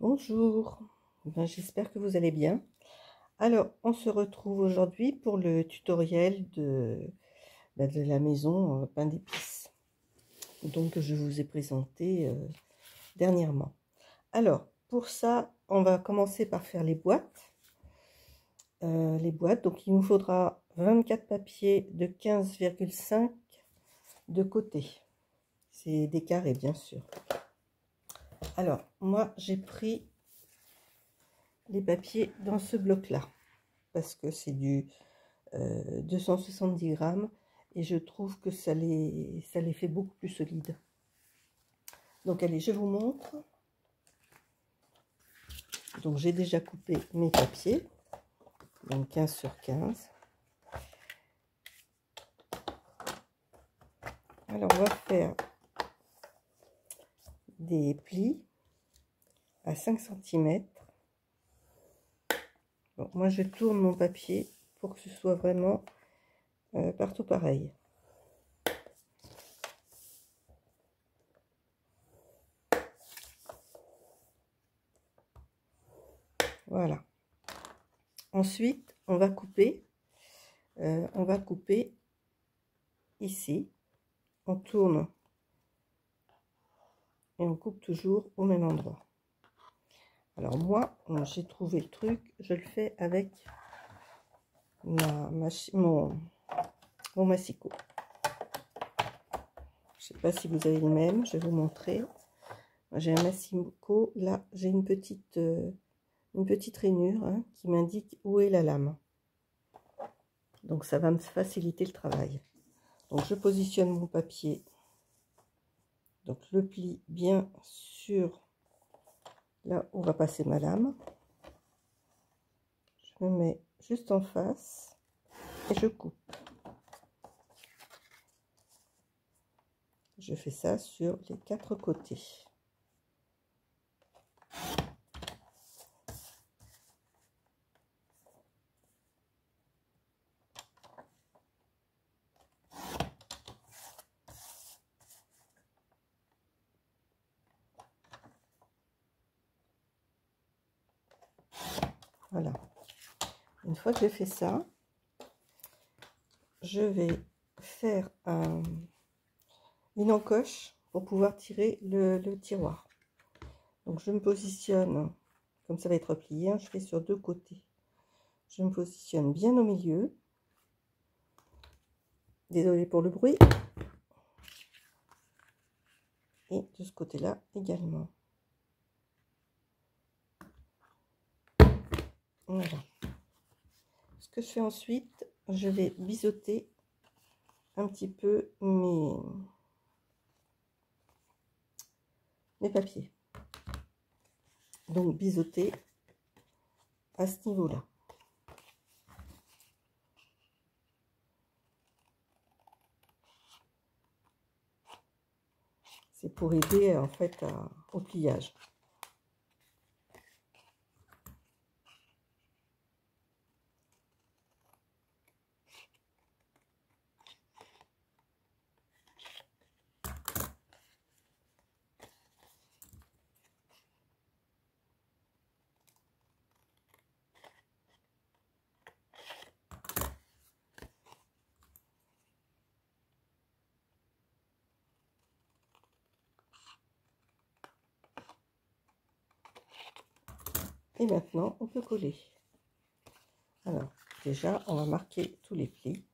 Bonjour, j'espère que vous allez bien. Alors, on se retrouve aujourd'hui pour le tutoriel de la maison pain d'épices, donc je vous ai présenté dernièrement. Alors, pour ça, on va commencer par faire les boîtes. Donc il nous faudra 24 papiers de 15,5 de côté. C'est des carrés, bien sûr. Alors, moi, j'ai pris les papiers dans ce bloc-là, parce que c'est du 270 grammes et je trouve que ça les fait beaucoup plus solides. Donc allez, je vous montre. Donc j'ai déjà coupé mes papiers, donc 15 sur 15. Alors on va faire des plis à 5 cm. Bon, moi je tourne mon papier pour que ce soit vraiment partout pareil. Voilà. Ensuite, on va couper ici. On tourne et on coupe toujours au même endroit. Alors moi, j'ai trouvé le truc, je le fais avec mon massicot. Je sais pas si vous avez le même, je vais vous montrer. J'ai un massicot, là j'ai une petite rainure hein, qui m'indique où est la lame. Donc ça va me faciliter le travail. Donc je positionne mon papier, donc le pli bien sur là où va passer ma lame. Je me mets juste en face et je coupe. Je fais ça sur les 4 côtés. Voilà. Une fois que j'ai fait ça, je vais faire une encoche pour pouvoir tirer le tiroir. Donc je me positionne, comme ça va être plié, hein, je fais sur 2 côtés. Je me positionne bien au milieu. Désolée pour le bruit. Et de ce côté-là également. Voilà. Ce que je fais ensuite, je vais biseauter un petit peu mes papiers. Donc biseauter à ce niveau-là. C'est pour aider en fait au pliage. Et maintenant, on peut coller. Alors, déjà, on va marquer tous les plis.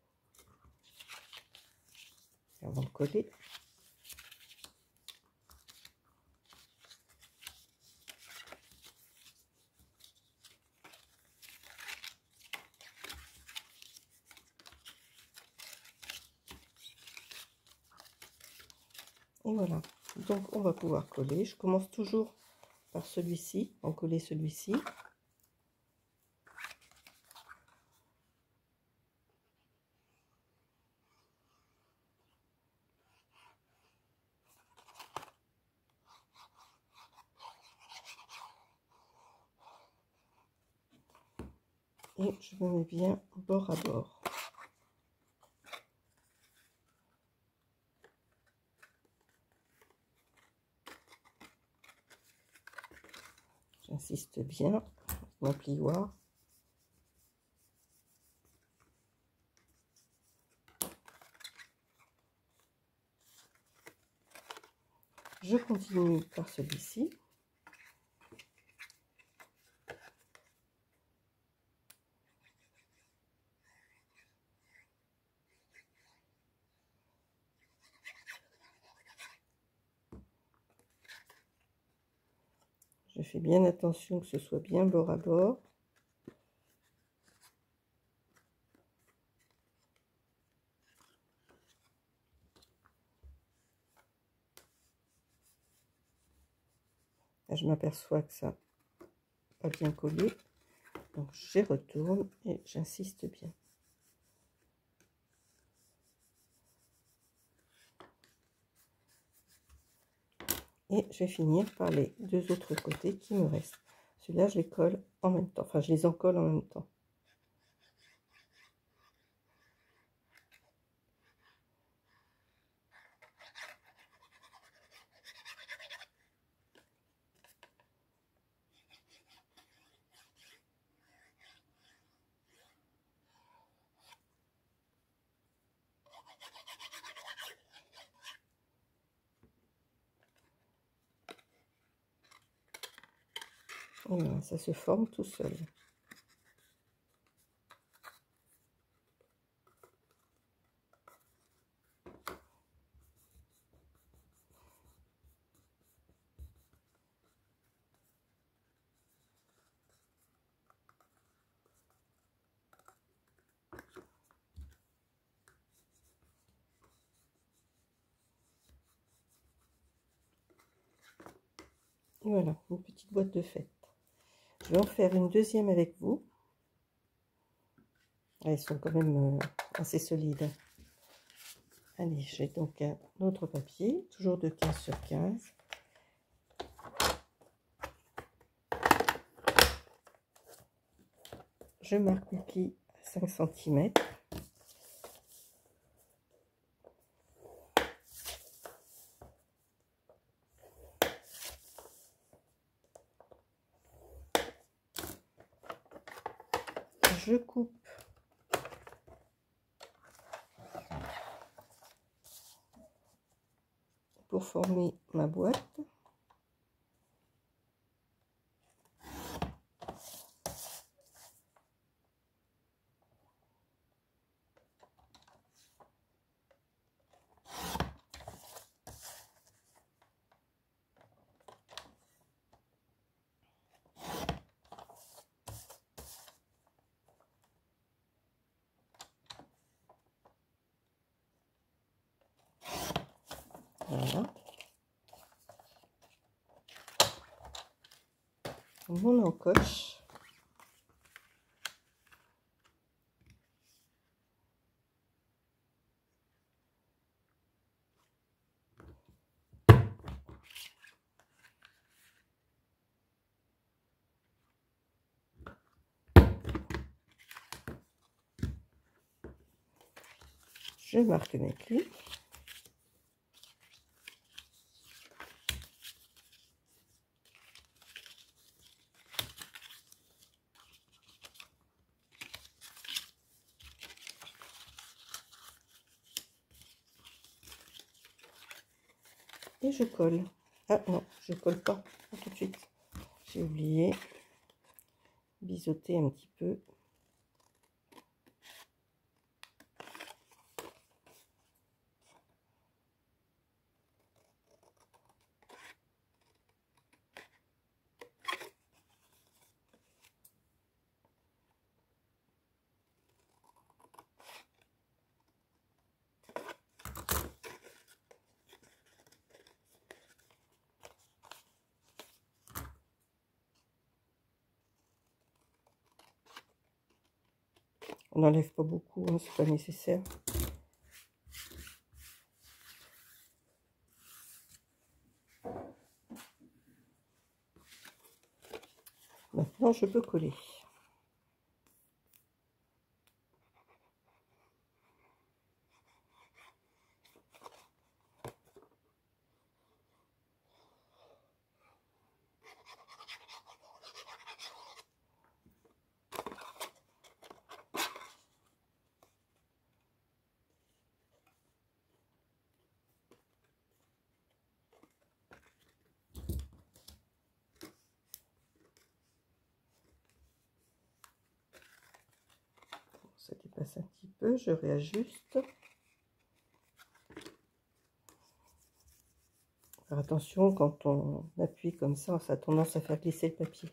Avant de coller. Et voilà. Donc, on va pouvoir coller. Je commence toujours par celui-ci, en coller celui-ci. Et je me mets bien bord à bord. J'insiste bien, mon plioir. Je continue par celui-ci. Je fais bien attention que ce soit bien bord à bord. Là, je m'aperçois que ça n'a pas bien collé. Donc, j'y retourne et j'insiste bien. Et je vais finir par les deux autres côtés qui me restent. Celui-là, je les colle en même temps. Enfin, je les encolle en même temps. Et voilà, ça se forme tout seul. Et voilà, une petite boîte de fête. Je vais en faire une deuxième avec vous. Elles sont quand même assez solides. Allez, j'ai donc un autre papier, toujours de 15 sur 15. Je marque le pli à 5 cm. Je coupe pour former ma boîte. Voilà. Mon encoche. Je marque mes plis. Et je colle. Ah non, je colle pas tout de suite. J'ai oublié. Biseauter un petit peu. On n'enlève pas beaucoup, hein, c'est pas nécessaire. Maintenant, je peux coller. ça dépasse un petit peu, je réajuste. Faire attention, quand on appuie comme ça a tendance à faire glisser le papier.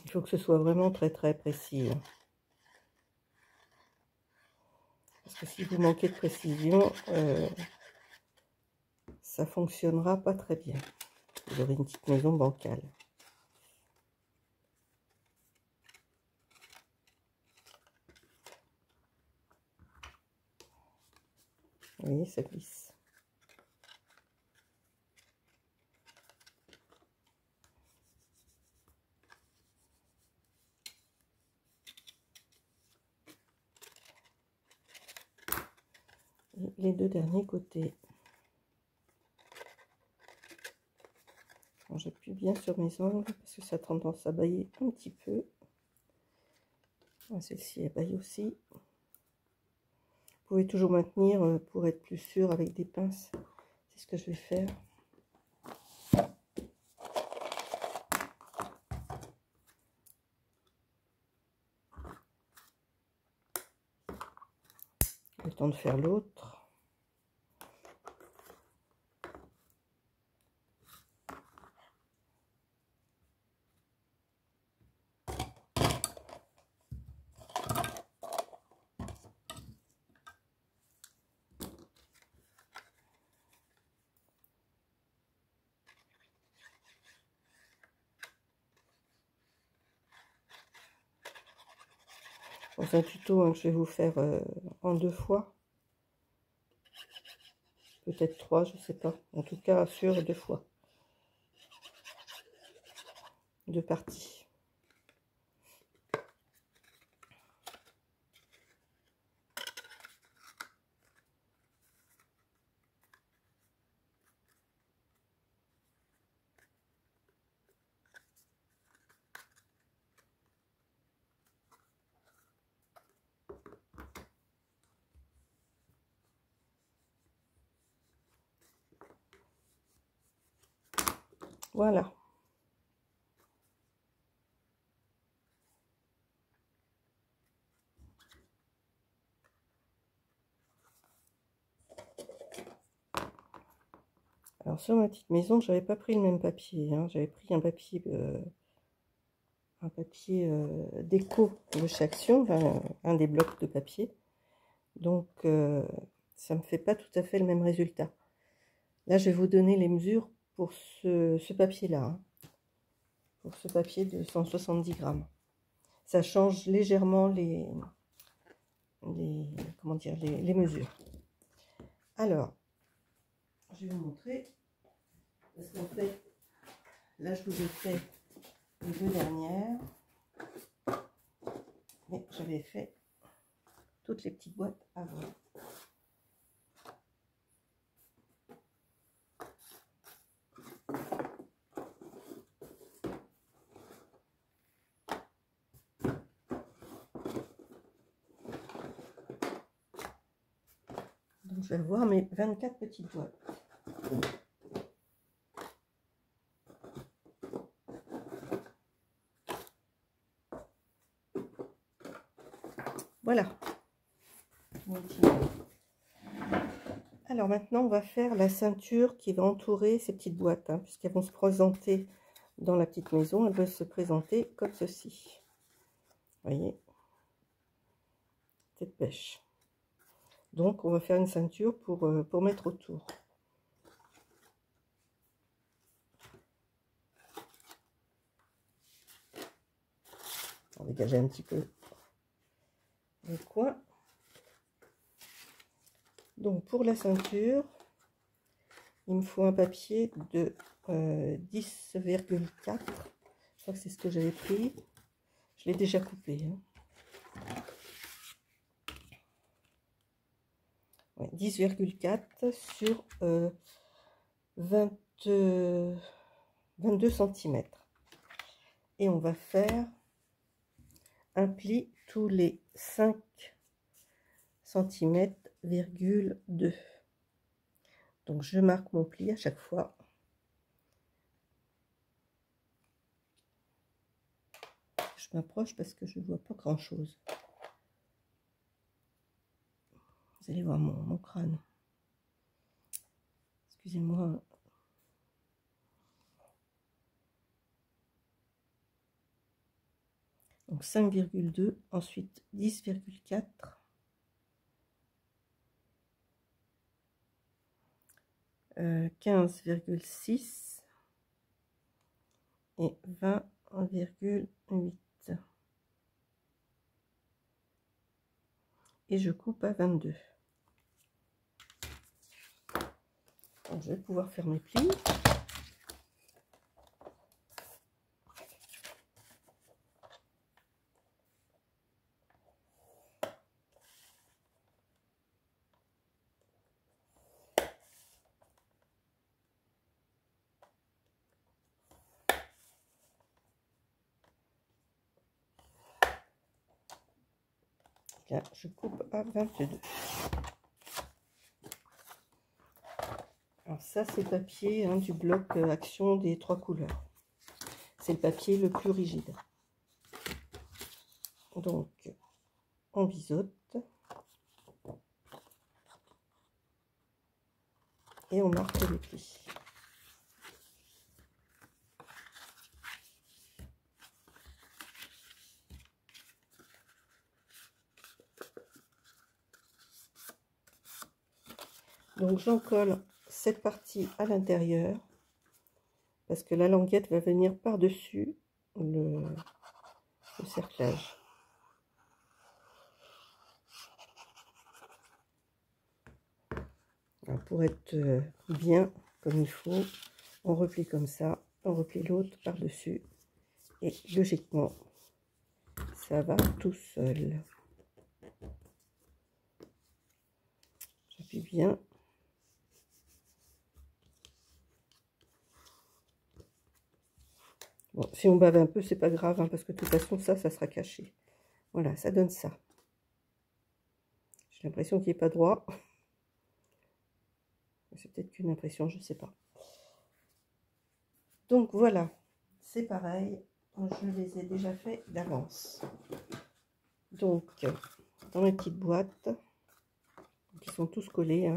Il faut que ce soit vraiment très précis. Parce que si vous manquez de précision, ça fonctionnera pas très bien. Vous aurez une petite maison bancale. Vous voyez, ça glisse. Et les deux derniers côtés. J'appuie bien sur mes ongles parce que ça a tendance à bâiller un petit peu. Celle-ci elle bâille aussi. Vous pouvez toujours maintenir pour être plus sûr avec des pinces. C'est ce que je vais faire. Le temps de faire l'autre. C'est un tuto que je vais vous faire en 2 fois. Peut-être 3, je sais pas. En tout cas, sur 2 fois. 2 parties. Voilà. Alors sur ma petite maison, j'avais pas pris le même papier. J'avais pris un papier déco de chaque action, enfin, un des blocs de papier. Donc ça me fait pas tout à fait le même résultat. Là, je vais vous donner les mesures pour ce papier-là. Pour ce papier de 170 grammes. Ça change légèrement comment dire, les mesures. Alors, je vais vous montrer. Parce qu'en fait, là, je vous ai fait les 2 dernières. Mais j'avais fait toutes les petites boîtes avant. Donc, je vais avoir mes 24 petites boîtes. Voilà. Alors maintenant, on va faire la ceinture qui va entourer ces petites boîtes, puisqu'elles vont se présenter dans la petite maison. Elles vont se présenter comme ceci. Vous voyez, cette pêche. Donc, on va faire une ceinture pour mettre autour. On va dégager un petit peu le coin. Donc, pour la ceinture, il me faut un papier de 10,4. Je crois que c'est ce que j'avais pris. Je l'ai déjà coupé. 10,4 sur 22 cm. Et on va faire un pli tous les 5 cm,2. Donc je marque mon pli à chaque fois. Je m'approche parce que je ne vois pas grand chose. Vous allez voir mon crâne. Excusez-moi. Donc 5,2, ensuite 10,4. 15,6 et 20,8. Et je coupe à 22. Donc, je vais pouvoir faire mes plis. Là, je coupe à 22. Alors ça, c'est le papier du bloc Action des 3 couleurs. C'est le papier le plus rigide. Donc, on biseaute. Et on marque les plis. Donc j'en colle cette partie à l'intérieur parce que la languette va venir par-dessus le cerclage. Alors pour être bien comme il faut, on replie comme ça, on replie l'autre par-dessus et logiquement ça va tout seul. J'appuie bien. Bon, si on bave un peu, c'est pas grave, parce que de toute façon, ça sera caché. Voilà, ça donne ça. J'ai l'impression qu'il n'est pas droit. C'est peut-être qu'une impression, je ne sais pas. Donc voilà, c'est pareil. Je les ai déjà fait d'avance. Donc, dans mes petites boîtes, qui sont tous collés,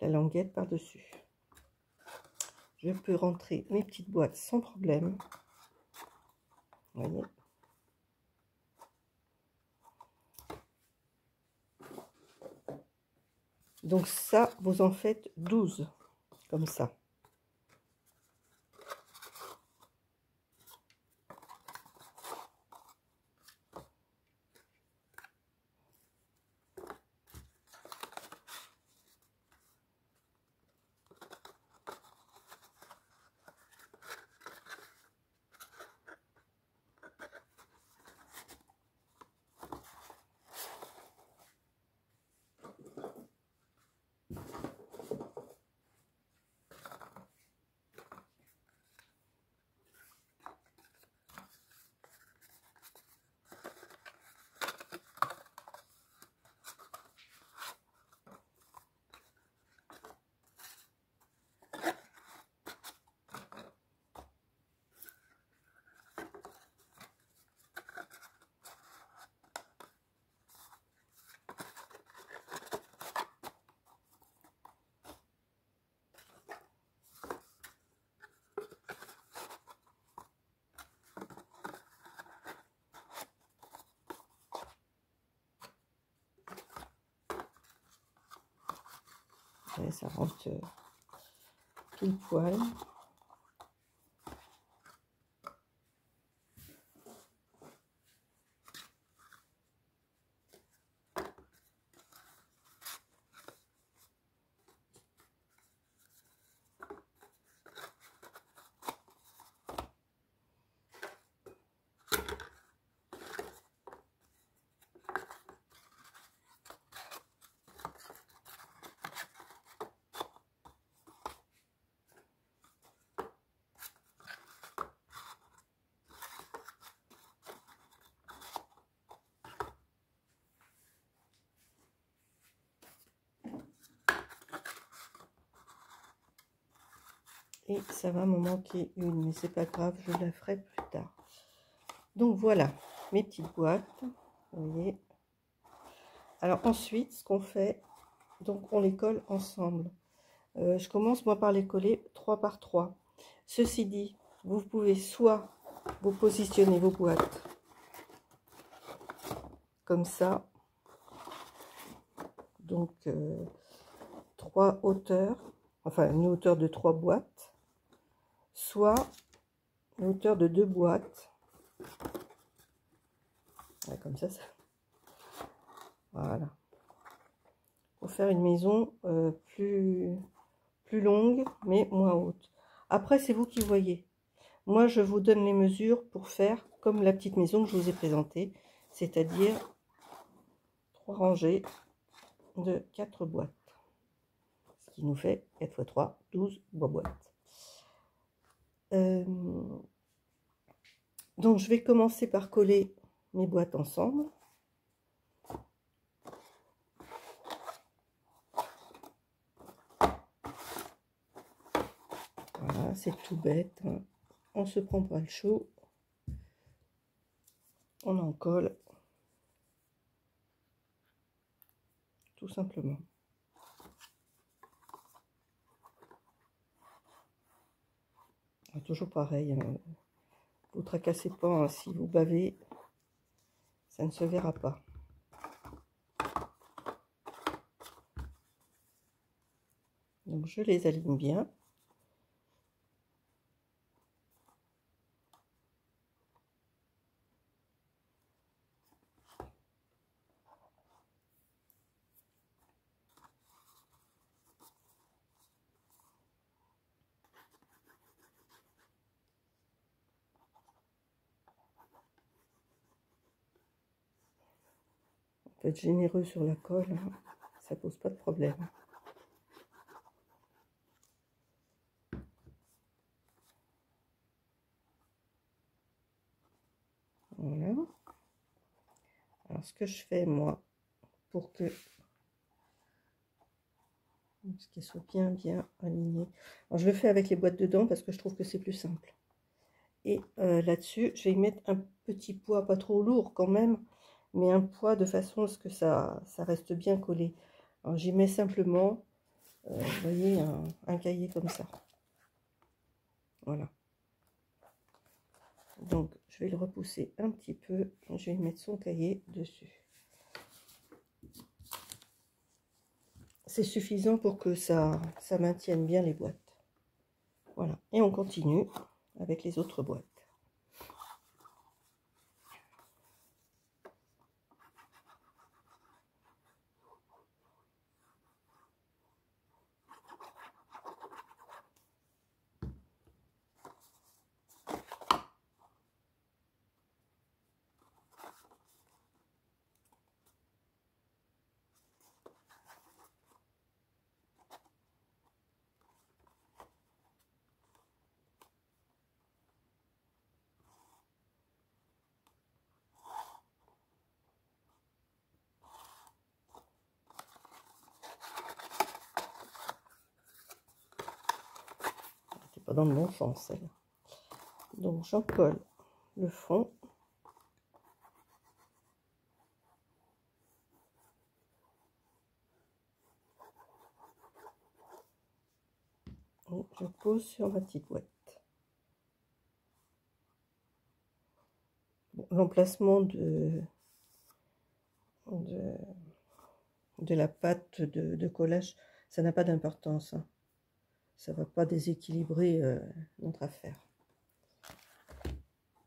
la languette par-dessus. Je peux rentrer mes petites boîtes sans problème. Vous voyez. Donc ça, vous en faites 12, comme ça. Et ça rentre pile poil. Et ça va me manquer une, mais c'est pas grave, je la ferai plus tard. Donc voilà mes petites boîtes, vous voyez. Alors ensuite, ce qu'on fait, donc on les colle ensemble. Je commence moi par les coller 3 par 3. Ceci dit, vous pouvez soit vous positionner vos boîtes comme ça, donc 3 hauteurs, enfin une hauteur de 3 boîtes, soit une hauteur de 2 boîtes, ouais, comme ça, voilà, pour faire une maison plus longue mais moins haute. Après c'est vous qui voyez. Moi je vous donne les mesures pour faire comme la petite maison que je vous ai présentée, c'est-à-dire 3 rangées de 4 boîtes, ce qui nous fait 4 x 3, 12 boîtes. Donc je vais commencer par coller mes boîtes ensemble. Voilà, c'est tout bête, hein. On se prend pas le chaud, on en colle tout simplement. Toujours pareil, hein. Vous tracassez pas, hein. Si vous bavez, ça ne se verra pas. Donc je les aligne bien. On peut être généreux sur la colle, hein. Ça pose pas de problème. Voilà. Alors ce que je fais moi, pour que qu'elles soient bien alignées. Alors je le fais avec les boîtes dedans parce que je trouve que c'est plus simple. Et là-dessus, je vais y mettre un petit poids, pas trop lourd quand même, mais un poids de façon à ce que ça reste bien collé. Alors j'y mets simplement, vous voyez, un cahier comme ça. Voilà. Donc je vais le repousser un petit peu, je vais mettre son cahier dessus. C'est suffisant pour que ça maintienne bien les boîtes. Voilà, et on continue avec les autres boîtes. Pas dans le bon sens celle. Donc j'en colle le fond. Et je pose sur ma petite boîte. Bon, l'emplacement de la pâte de collage, ça n'a pas d'importance, hein. Ça va pas déséquilibrer notre affaire.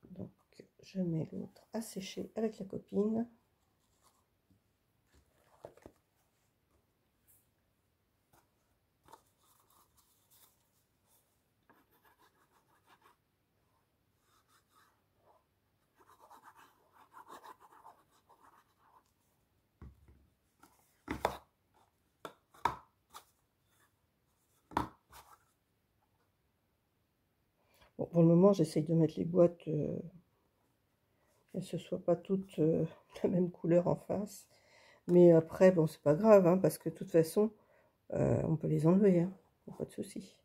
Donc je mets l'autre à sécher avec la copine. Bon, pour le moment, j'essaye de mettre les boîtes, qu'elles ne soient pas toutes la même couleur en face. Mais après, bon, c'est pas grave, hein, parce que de toute façon, on peut les enlever, hein, pas de souci.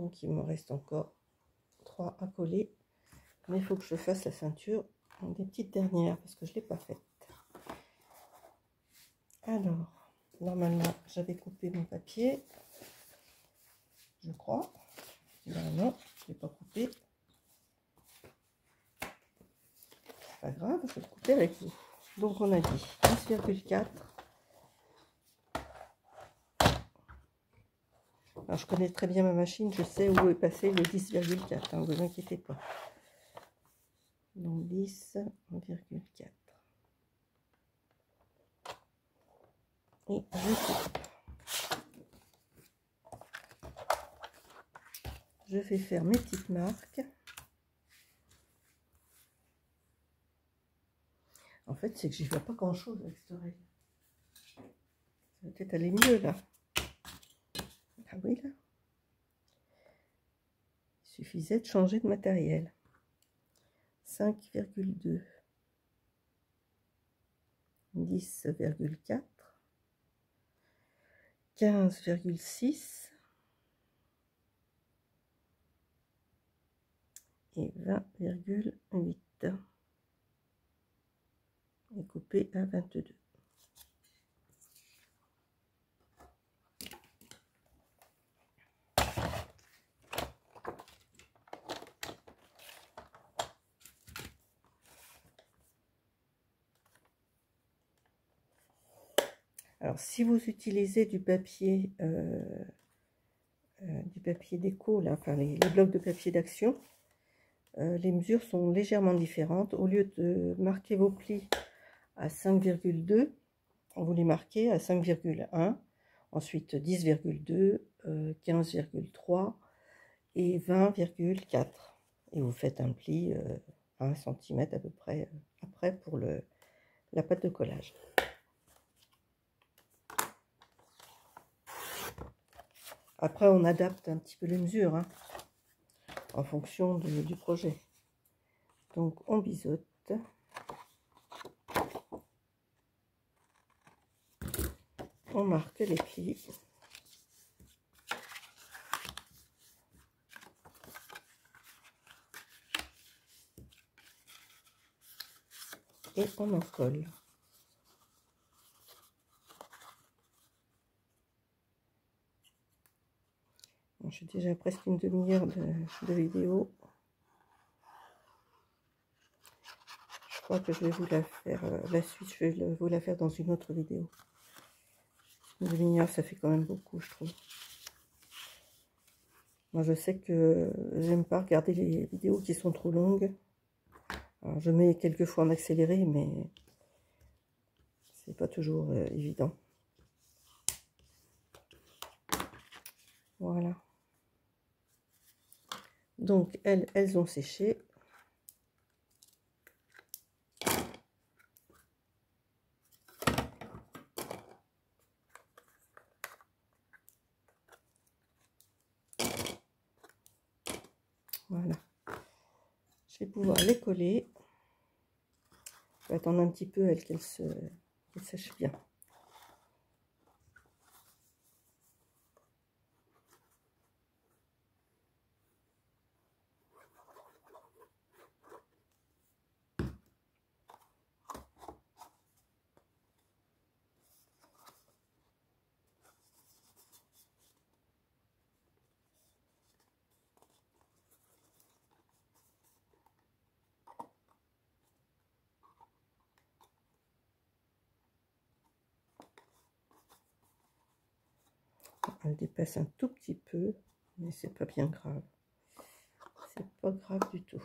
Donc il me reste encore 3 à coller. Mais il faut que je fasse la ceinture des petites dernières parce que je ne l'ai pas faite. Alors, normalement, j'avais coupé mon papier. Je crois. Ben non, je ne l'ai pas coupé. Pas grave, je vais le couper avec vous. Donc on a dit 10,4. Alors je connais très bien ma machine, je sais où est passé le 10,4, hein, ne vous inquiétez pas. Donc 10,4. Et je coupe. Je vais faire mes petites marques. En fait, c'est que j'y vois pas grand chose avec cette oreille. Ça va peut-être aller mieux là. Ah oui, là. Il suffisait de changer de matériel. 5,2. 10,4. 15,6. Et 20,8. Et coupé à 22. Alors, si vous utilisez du papier déco, là, enfin les blocs de papier d'action, les mesures sont légèrement différentes. Au lieu de marquer vos plis à 5,2, vous les marquez à 5,1, ensuite 10,2, 15,3 et 20,4. Et vous faites un pli 1 cm à peu près après pour la pâte de collage. Après, on adapte un petit peu les mesures hein, en fonction du projet. Donc, on biseaute. On marque les plis. Et on en colle. Bon, j'ai déjà presque une demi-heure de vidéo. Je crois que je vais vous la faire, la suite, je vais vous la faire dans une autre vidéo. Une demi-heure, ça fait quand même beaucoup, je trouve. Moi, je sais que j'aime pas regarder les vidéos qui sont trop longues. Alors, je mets quelques fois en accéléré, mais c'est pas toujours évident. Voilà. Donc, elles ont séché. Voilà. Je vais pouvoir les coller. Je vais attendre un petit peu qu'elles sèchent bien. Elle dépasse un tout petit peu, mais c'est pas bien grave. C'est pas grave du tout.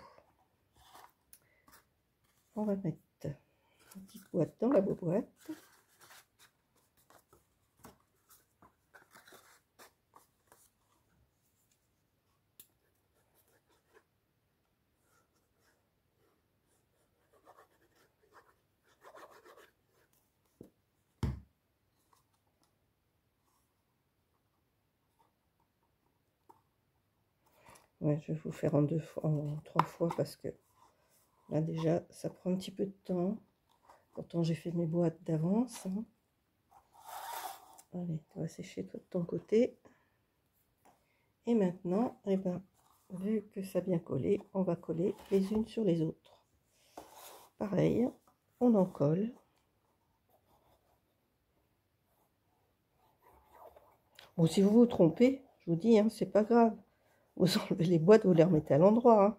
On va mettre une petite boîte dans la boîte. Ouais, je vais vous faire en 3 fois parce que là déjà ça prend un petit peu de temps. Pourtant j'ai fait mes boîtes d'avance. Hein. Allez, tu vas sécher toi de ton côté. Et maintenant, eh ben, vu que ça a bien collé, on va coller les unes sur les autres. Pareil, on en colle. Bon, si vous vous trompez, je vous dis, hein, c'est pas grave. Vous enlevez les boîtes, vous les remettez à l'endroit. Hein.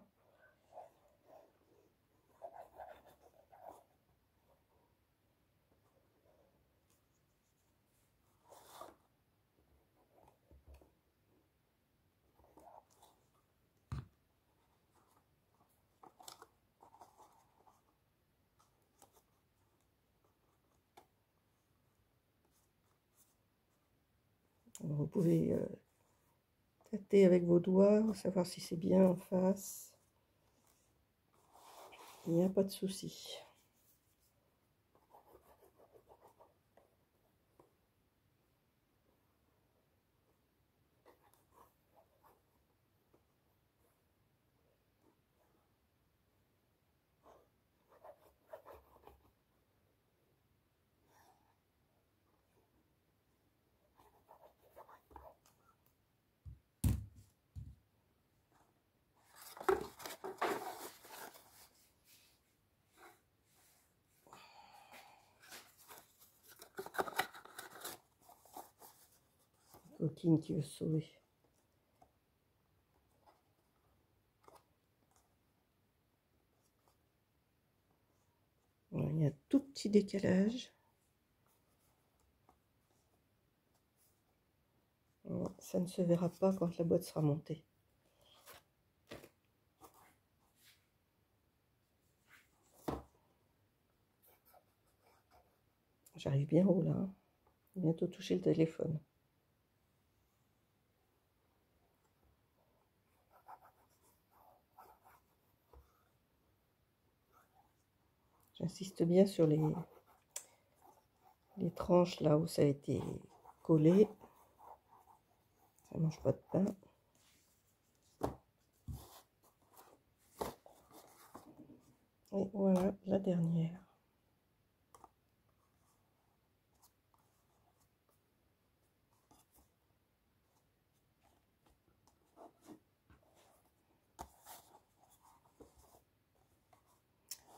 Vous pouvez tâter avec vos doigts, savoir si c'est bien en face. Il n'y a pas de souci. Coquine qui veut se sauver. Voilà, il y a un tout petit décalage. Ça ne se verra pas quand la boîte sera montée. J'arrive bien haut là. Hein. Bientôt toucher le téléphone. J'insiste bien sur les tranches là où ça a été collé. Ça mange pas de pain. Et voilà la dernière.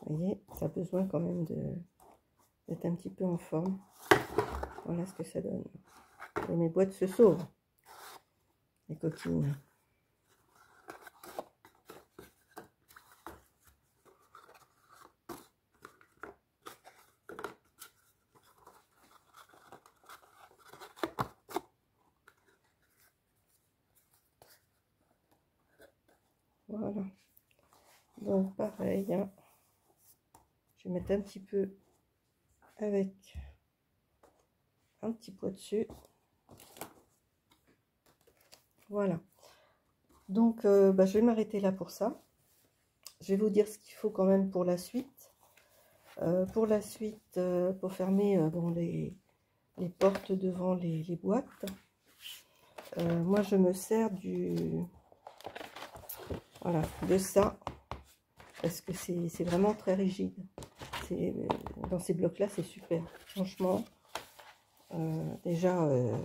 Vous voyez, ça a besoin quand même d'être un petit peu en forme. Voilà ce que ça donne. Et mes boîtes se sauvent, les coquines. Voilà. Donc pareil, hein. Je vais mettre un petit peu avec un petit poids dessus. Voilà. Donc je vais m'arrêter là pour ça. Je vais vous dire ce qu'il faut quand même pour la suite. Pour la suite, pour fermer bon, les portes devant les boîtes, moi je me sers voilà, de ça, parce que c'est vraiment très rigide. Dans ces blocs là c'est super, franchement. Déjà le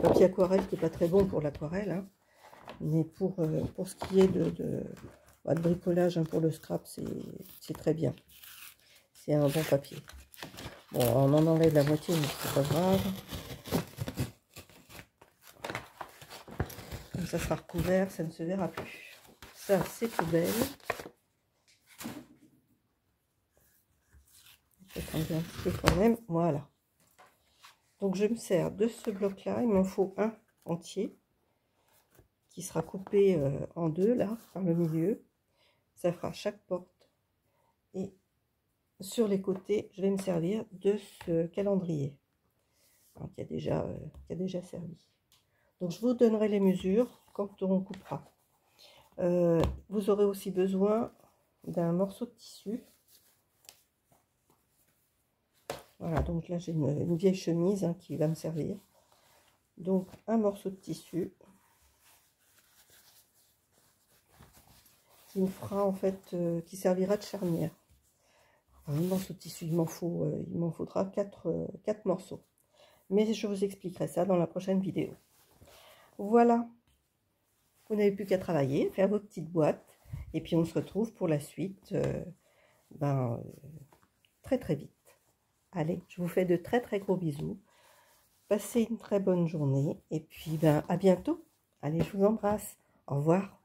papier aquarelle qui n'est pas très bon pour l'aquarelle, hein, mais pour ce qui est de bricolage, hein, pour le scrap, c'est très bien, c'est un bon papier. Bon, on en enlève la moitié, mais c'est pas grave. Comme ça sera recouvert, ça ne se verra plus. Ça, c'est poubelle. Je vais prendre un petit peu quand même. Voilà. Donc, je me sers de ce bloc-là. Il m'en faut un entier qui sera coupé en deux, là, par le milieu. Ça fera chaque porte. Et sur les côtés, je vais me servir de ce calendrier hein, qui a déjà servi. Donc, je vous donnerai les mesures quand on coupera. Vous aurez aussi besoin d'un morceau de tissu. Voilà, donc là j'ai une vieille chemise hein, qui va me servir. Donc un morceau de tissu qui me fera en fait, qui servira de charnière. Un morceau de tissu, il m'en faudra 4 morceaux. Mais je vous expliquerai ça dans la prochaine vidéo. Voilà, vous n'avez plus qu'à travailler, faire vos petites boîtes. Et puis on se retrouve pour la suite très très vite. Allez, je vous fais de très très gros bisous. Passez une très bonne journée et puis à bientôt. Allez, je vous embrasse. Au revoir.